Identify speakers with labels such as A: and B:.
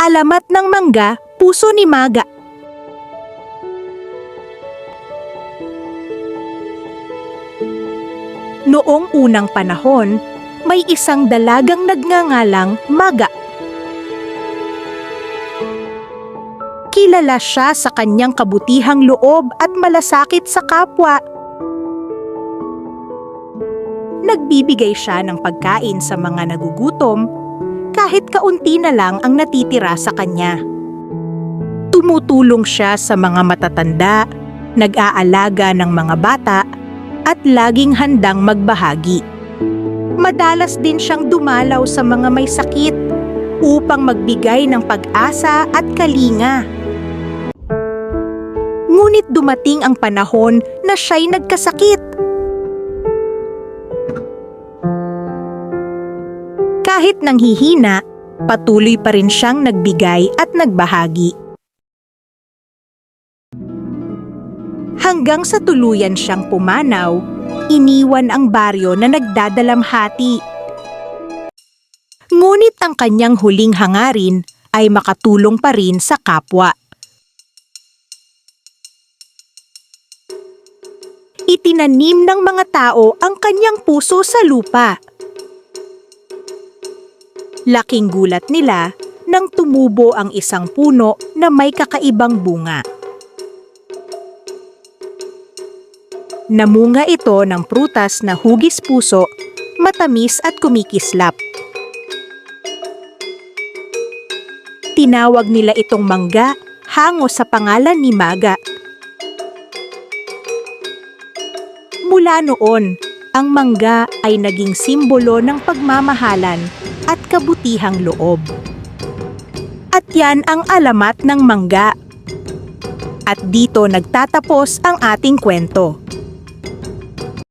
A: Alamat ng mangga, puso ni Maga. Noong unang panahon, may isang dalagang nagngangalang Maga. Kilala siya sa kanyang kabutihang loob at malasakit sa kapwa. Nagbibigay siya ng pagkain sa mga nagugutom, kahit kaunti na lang ang natitira sa kanya. Tumutulong siya sa mga matatanda, nag-aalaga ng mga bata, at laging handang magbahagi. Madalas din siyang dumalaw sa mga may sakit upang magbigay ng pag-asa at kalinga. Ngunit dumating ang panahon na siya'y nagkasakit. Kahit nanghihina, patuloy pa rin siyang nagbigay at nagbahagi. Hanggang sa tuluyan siyang pumanaw, iniwan ang baryo na nagdadalamhati. Ngunit ang kanyang huling hangarin ay makatulong pa rin sa kapwa. Itinanim ng mga tao ang kanyang puso sa lupa. Laking gulat nila nang tumubo ang isang puno na may kakaibang bunga. Namunga ito ng prutas na hugis puso, matamis at kumikislap. Tinawag nila itong mangga hango sa pangalan ni Maga. Mula noon, ang mangga ay naging simbolo ng pagmamahalan at kabutihang loob. At yan ang alamat ng mangga. At dito nagtatapos ang ating kwento.